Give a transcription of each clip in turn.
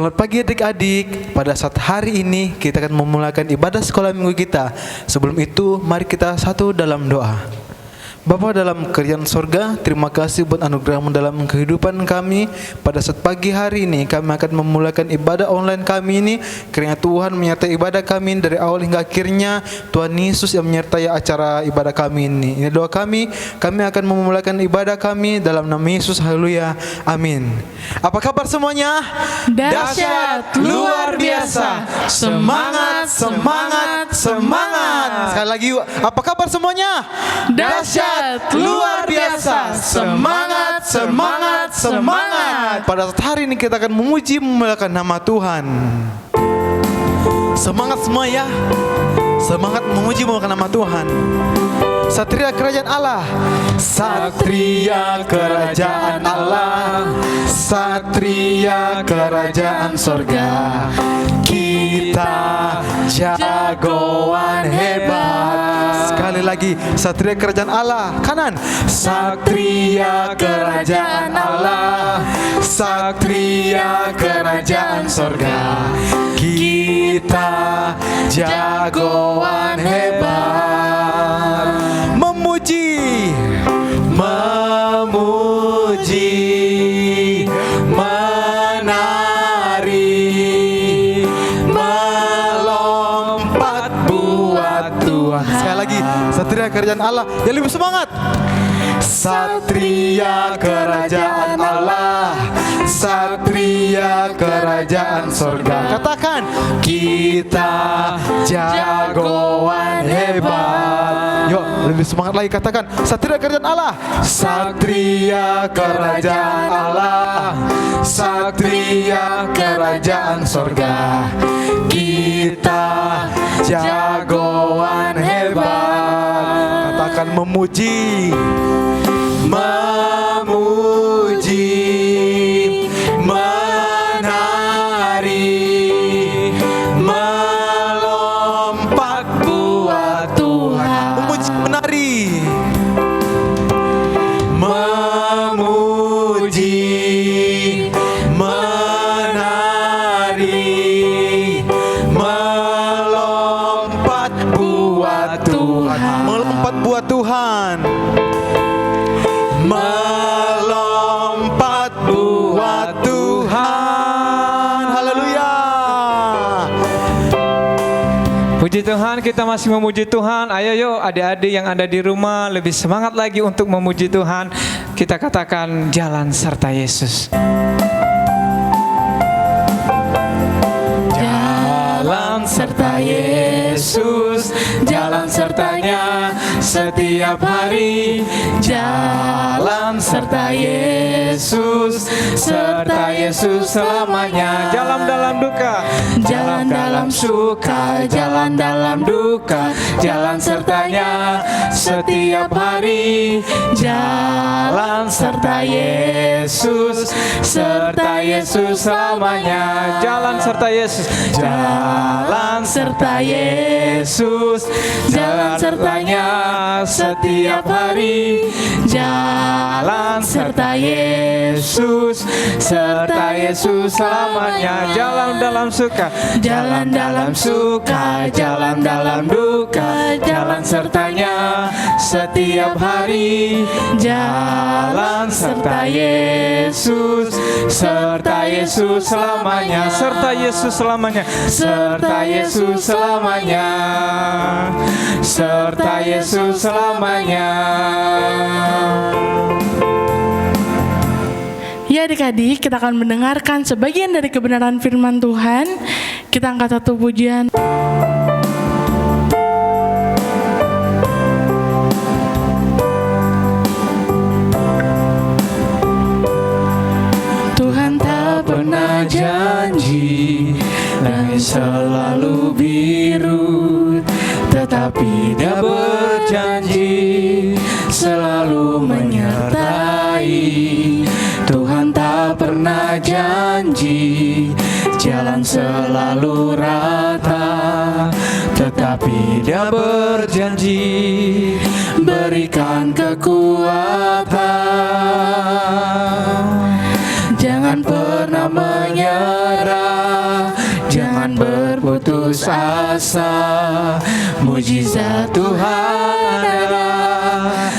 Selamat pagi adik-adik. Pada saat hari ini kita akan memulakan ibadah sekolah minggu kita. Sebelum itu mari kita satu dalam doa. Bapa dalam kerajaan sorga, terima kasih buat anugerah-Mu dalam kehidupan kami. Pada saat pagi hari ini kami akan memulakan ibadah online kami ini. Kiranya Tuhan menyertai ibadah kami dari awal hingga akhirnya. Tuhan Yesus yang menyertai acara ibadah kami ini. Ini doa kami akan memulakan ibadah kami dalam nama Yesus. Haleluya, amin. Apa kabar semuanya? Dahsyat, luar biasa, semangat, semangat, semangat. Sekali lagi yuk, apa kabar semuanya? Dahsyat, luar biasa, semangat, semangat, semangat. Pada saat hari ini kita akan memuji memuliakan nama Tuhan. Semangat semua ya. Semangat memuji memuliakan nama Tuhan. Satria kerajaan Allah, satria kerajaan Allah, satria kerajaan sorga. Kita jagoan hebat. Sekali lagi, satria kerajaan Allah, kanan. Satria kerajaan Allah, satria kerajaan sorga. Kita jagoan hebat. Memuji, menari, melompat buat Tuhan. Sekali lagi, satria kerajaan Allah yang lebih semangat. Satria kerajaan Allah, satria kerajaan sorga. Katakan, kita jagoan hebat. Yuk, lebih semangat lagi, katakan, satria kerajaan Allah, satria kerajaan Allah, satria kerajaan sorga. Kita jagoan hebat. Katakan, memuji, menari, melompat buat Tuhan. Memuji, menari, melompat buat Tuhan. Melompat buat Tuhan. Melompat buat Tuhan. Haleluya. Puji Tuhan, kita masih memuji Tuhan. Ayo yuk adik-adik yang ada di rumah lebih semangat lagi untuk memuji Tuhan. Kita katakan jalan serta Yesus. Jalan serta Yesus, jalan sertanya setiap hari. Jalan serta Yesus, serta Yesus selamanya. Jalan dalam duka, jalan dalam suka, jalan dalam duka, jalan sertanya setiap hari. Jalan serta Yesus, serta Yesus selamanya. jalan serta Yesus. Jalan serta Yesus, jalan sertanya setiap hari. Jalan serta Yesus, serta Yesus selamanya. Jalan dalam suka, jalan dalam suka, jalan dalam duka, jalan sertanya setiap hari. Jalan serta Yesus, serta Yesus selamanya. serta Yesus selamanya. Serta Yesus selamanya, serta Yesus selamanya. Ya adik-adik, kita akan mendengarkan sebagian dari kebenaran firman Tuhan. Kita angkat satu pujian. Tuhan tak pernah janji langit selalu biru, tetapi Dia berjanji selalu menyertai. Tuhan tak pernah janji jalan selalu rata, tetapi Dia berjanji berikan kekuatan. Jangan pernah menyerah, asa. Mujizat Tuhan ada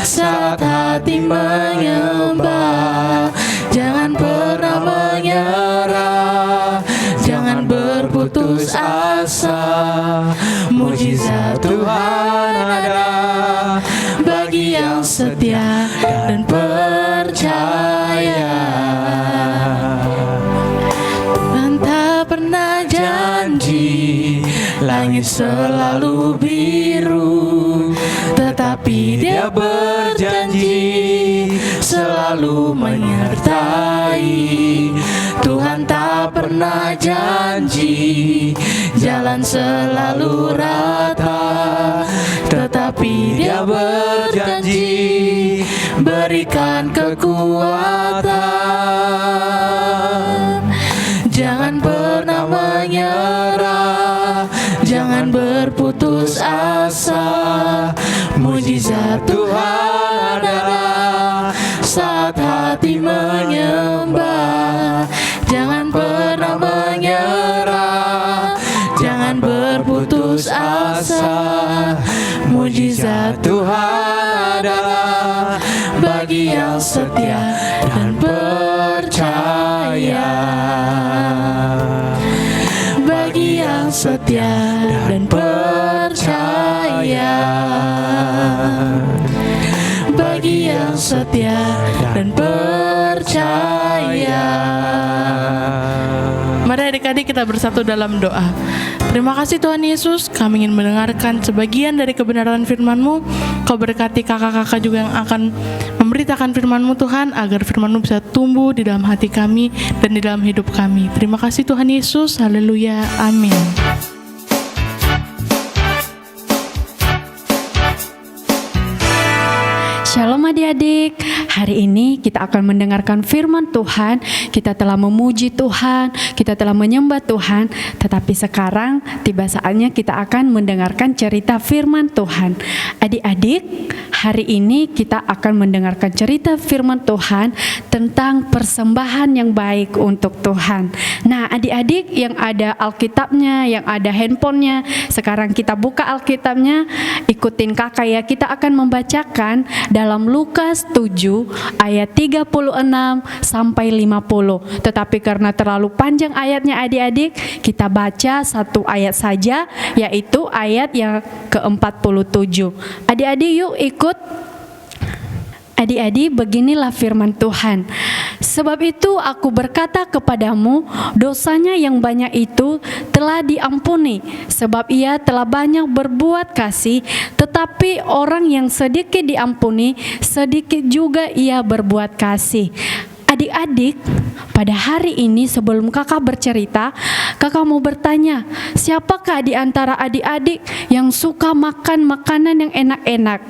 saat hati menyembah. Jangan pernah menyerah, jangan berputus asa. Mujizat Tuhan ada bagi yang setia dan percaya. Tuhan tak pernah janji langit selalu biru, tetapi Dia berjanji selalu menyertai. Tuhan tak pernah janji jalan selalu rata, tetapi Dia berjanji berikan kekuatan. Jangan pernah menyerah, jangan berputus asa. Mujizat Tuhan ada saat hati menyembah. Jangan pernah menyerah, jangan berputus asa. Mujizat Tuhan ada bagi yang setia dan percaya. Bagi yang setia dan percaya. Bagi yang setia dan percaya. Mari adik-adik kita bersatu dalam doa. Terima kasih Tuhan Yesus, kami ingin mendengarkan sebagian dari kebenaran firman-Mu. Kau berkati kakak-kakak juga yang akan memberitakan firman-Mu Tuhan, agar firman-Mu bisa tumbuh di dalam hati kami dan di dalam hidup kami. Terima kasih Tuhan Yesus, haleluya, amin. Shalom adik-adik, hari ini kita akan mendengarkan firman Tuhan. Kita telah memuji Tuhan, kita telah menyembah Tuhan, tetapi sekarang tiba saatnya kita akan mendengarkan cerita firman Tuhan. Adik-adik, hari ini kita akan mendengarkan cerita firman Tuhan tentang persembahan yang baik untuk Tuhan. Nah, adik-adik yang ada Alkitabnya, yang ada handphonenya, sekarang kita buka Alkitabnya, ikutin kakak ya. Kita akan membacakan dalam Lukas 7 ayat 36 sampai 50. Tetapi karena terlalu panjang ayatnya adik-adik, kita baca satu ayat saja, yaitu ayat yang ke-47. Adik-adik yuk ikut. Adik-adik, beginilah firman Tuhan. Sebab itu aku berkata kepadamu, dosanya yang banyak itu telah diampuni, sebab ia telah banyak berbuat kasih. Tetapi orang yang sedikit diampuni, sedikit juga ia berbuat kasih. Adik-adik, pada hari ini sebelum kakak bercerita, kakak mau bertanya, siapakah di antara adik-adik yang suka makan makanan yang enak-enak?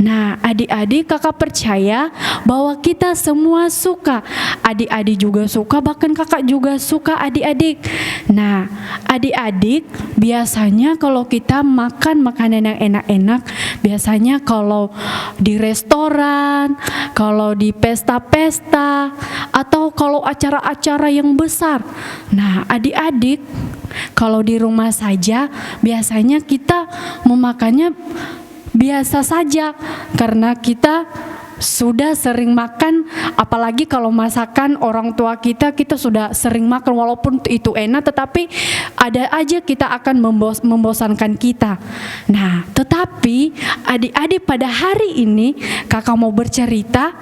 Nah, adik-adik, kakak percaya bahwa kita semua suka. Adik-adik juga suka, bahkan kakak juga suka adik-adik. Nah, adik-adik, biasanya kalau kita makan makanan yang enak-enak, biasanya kalau di restoran, kalau di pesta-pesta, atau kalau acara-acara yang besar. Nah, adik-adik, kalau di rumah saja biasanya kita memakannya biasa saja, karena kita sudah sering makan. Apalagi kalau masakan orang tua kita sudah sering makan, walaupun itu enak, tetapi ada aja kita akan membosankan kita. Nah, tetapi adik-adik, pada hari ini kakak mau bercerita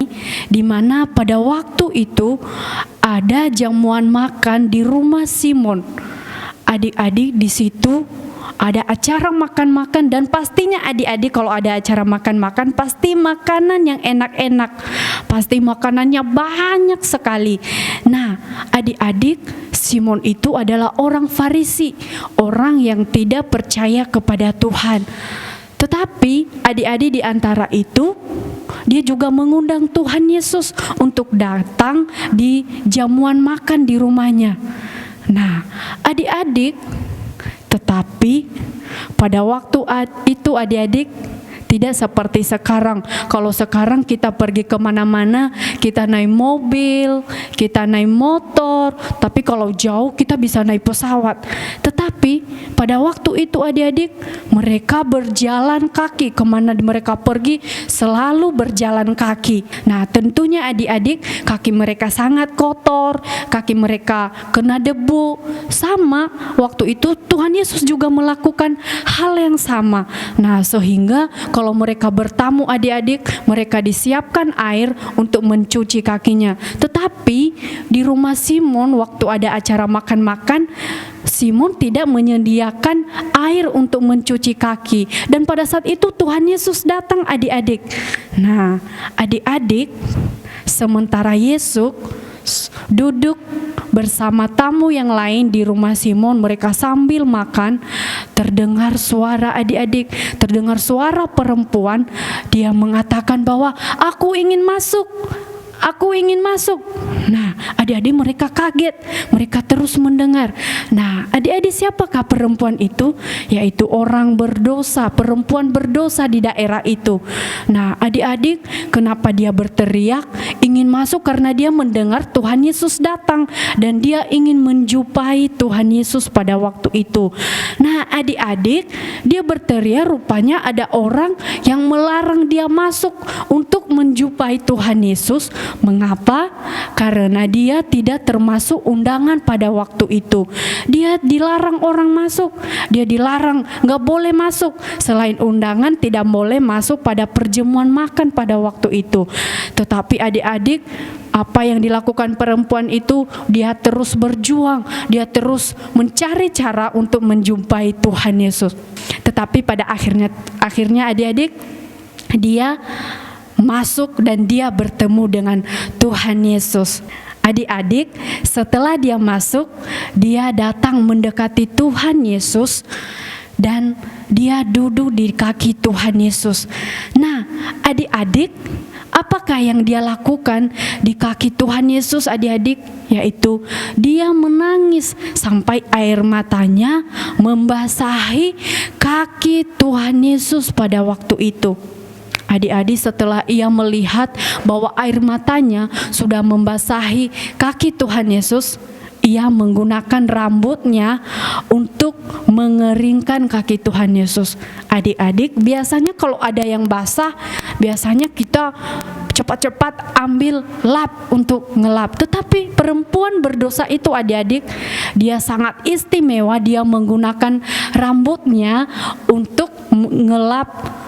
di mana pada waktu itu ada jamuan makan di rumah Simon. Adik-adik, di situ ada acara makan-makan, dan pastinya adik-adik kalau ada acara makan-makan pasti makanan yang enak-enak, pasti makanannya banyak sekali. Nah, adik-adik, Simon itu adalah orang Farisi, orang yang tidak percaya kepada Tuhan. Tetapi adik-adik, di antara itu dia juga mengundang Tuhan Yesus untuk datang di jamuan makan di rumahnya. Nah, adik-adik, tetapi pada waktu itu adik-adik Tidak seperti sekarang. Kalau sekarang kita pergi kemana-mana, kita naik mobil, kita naik motor, tapi kalau jauh kita bisa naik pesawat. Tetapi pada waktu itu adik-adik, mereka berjalan kaki. Kemana mereka pergi selalu berjalan kaki. Nah tentunya adik-adik, kaki mereka sangat kotor, kaki mereka kena debu. Sama waktu itu Tuhan Yesus juga melakukan hal yang sama. Nah sehingga kalau mereka bertamu adik-adik, mereka disiapkan air untuk mencuci kakinya. Tetapi di rumah Simon waktu ada acara makan-makan, Simon tidak menyediakan air untuk mencuci kaki. Dan pada saat itu Tuhan Yesus datang adik-adik. Nah adik-adik, sementara Yesus duduk bersama tamu yang lain di rumah Simon, mereka sambil makan, terdengar suara adik-adik, terdengar suara perempuan. Dia mengatakan bahwa aku ingin masuk, aku ingin masuk. Nah adik-adik mereka kaget, mereka terus mendengar. Nah adik-adik siapakah perempuan itu? Yaitu orang berdosa, perempuan berdosa di daerah itu. Nah adik-adik, kenapa dia berteriak ingin masuk? Karena dia mendengar Tuhan Yesus datang dan dia ingin menjumpai Tuhan Yesus pada waktu itu. Nah adik-adik, dia berteriak, rupanya ada orang yang melarang dia masuk untuk menjumpai Tuhan Yesus. Mengapa? Karena dia tidak termasuk undangan pada waktu itu. Dia dilarang orang masuk, dia dilarang nggak boleh masuk. Selain undangan tidak boleh masuk pada perjamuan makan pada waktu itu. Tetapi adik-adik, apa yang dilakukan perempuan itu? Dia terus berjuang, dia terus mencari cara untuk menjumpai Tuhan Yesus. Tetapi pada akhirnya adik-adik, dia masuk dan dia bertemu dengan Tuhan Yesus. Adik-adik, setelah dia masuk, dia datang mendekati Tuhan Yesus dan dia duduk di kaki Tuhan Yesus. Nah, adik-adik, apakah yang dia lakukan di kaki Tuhan Yesus adik-adik? Yaitu dia menangis sampai air matanya membasahi kaki Tuhan Yesus pada waktu itu. Adik-adik, setelah ia melihat bahwa air matanya sudah membasahi kaki Tuhan Yesus, ia menggunakan rambutnya untuk mengeringkan kaki Tuhan Yesus. Adik-adik, biasanya kalau ada yang basah, biasanya kita cepat-cepat ambil lap untuk ngelap. Tetapi perempuan berdosa itu adik-adik, dia sangat istimewa, dia menggunakan rambutnya untuk ngelap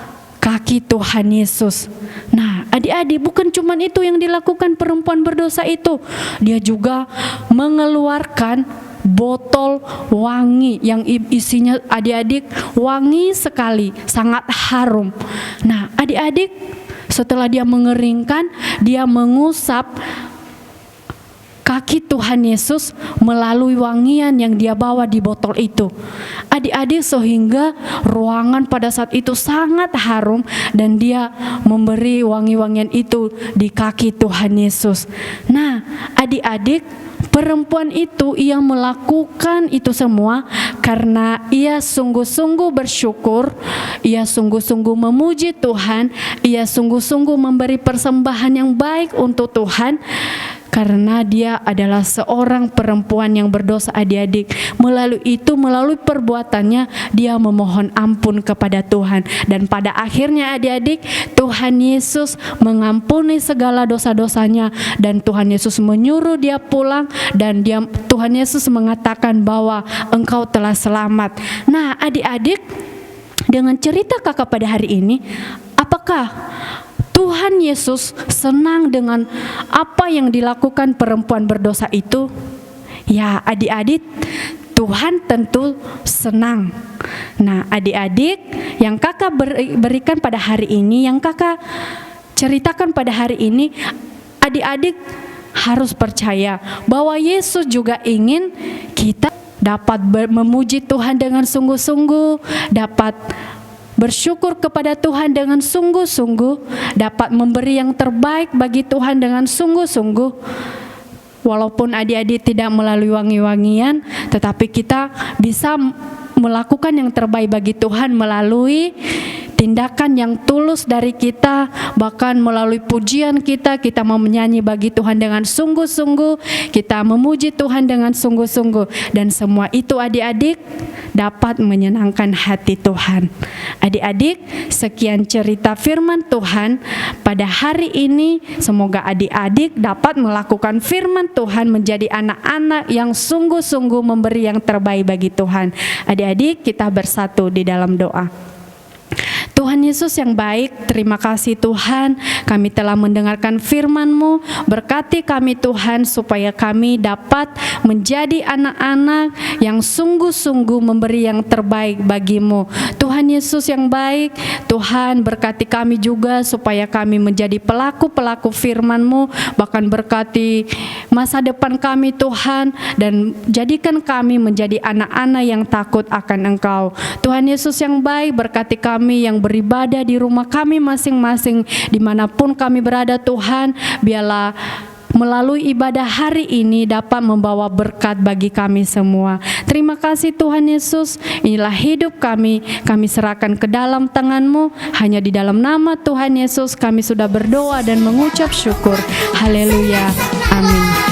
kaki Tuhan Yesus. Nah adik-adik, bukan cuma itu yang dilakukan perempuan berdosa itu. Dia juga mengeluarkan botol wangi yang isinya adik-adik wangi sekali, sangat harum. Nah adik-adik, setelah dia mengeringkan, dia mengusap kaki Tuhan Yesus melalui wangian yang dia bawa di botol itu. Adik-adik, sehingga ruangan pada saat itu sangat harum dan dia memberi wangi-wangian itu di kaki Tuhan Yesus. Nah, adik-adik, perempuan itu ia melakukan itu semua karena ia sungguh-sungguh bersyukur, ia sungguh-sungguh memuji Tuhan, ia sungguh-sungguh memberi persembahan yang baik untuk Tuhan. Karena dia adalah seorang perempuan yang berdosa adik-adik. Melalui perbuatannya dia memohon ampun kepada Tuhan. Dan pada akhirnya adik-adik, Tuhan Yesus mengampuni segala dosa-dosanya. Dan Tuhan Yesus menyuruh dia pulang. Dan Tuhan Yesus mengatakan bahwa engkau telah selamat. Nah adik-adik, dengan cerita kakak pada hari ini, apakah Tuhan Yesus senang dengan apa yang dilakukan perempuan berdosa itu? Ya adik-adik, Tuhan tentu senang. Nah adik-adik, yang kakak berikan pada hari ini, yang kakak ceritakan pada hari ini, adik-adik harus percaya bahwa Yesus juga ingin kita dapat memuji Tuhan dengan sungguh-sungguh, dapat bersyukur kepada Tuhan dengan sungguh-sungguh, dapat memberi yang terbaik bagi Tuhan dengan sungguh-sungguh. Walaupun adik-adik tidak melalui wangi-wangian, tetapi kita bisa melakukan yang terbaik bagi Tuhan melalui tindakan yang tulus dari kita, bahkan melalui pujian kita mau menyanyi bagi Tuhan dengan sungguh-sungguh, kita memuji Tuhan dengan sungguh-sungguh, dan semua itu adik-adik dapat menyenangkan hati Tuhan. Adik-adik, sekian cerita firman Tuhan pada hari ini. Semoga adik-adik dapat melakukan firman Tuhan, menjadi anak-anak yang sungguh-sungguh memberi yang terbaik bagi Tuhan. Adik-adik, kita bersatu di dalam doa. Tuhan Yesus yang baik, terima kasih Tuhan, kami telah mendengarkan firman-Mu. Berkati kami Tuhan, supaya kami dapat menjadi anak-anak yang sungguh-sungguh memberi yang terbaik bagi-Mu. Tuhan Yesus yang baik, Tuhan berkati kami juga supaya kami menjadi pelaku-pelaku firman-Mu, bahkan berkati masa depan kami Tuhan, dan jadikan kami menjadi anak-anak yang takut akan Engkau. Tuhan Yesus yang baik, berkati kami yang beribadah di rumah kami masing-masing, dimanapun kami berada Tuhan, biarlah melalui ibadah hari ini dapat membawa berkat bagi kami semua. Terima kasih Tuhan Yesus, inilah hidup kami serahkan ke dalam tangan-Mu. Hanya di dalam nama Tuhan Yesus kami sudah berdoa dan mengucap syukur. Haleluya, amin.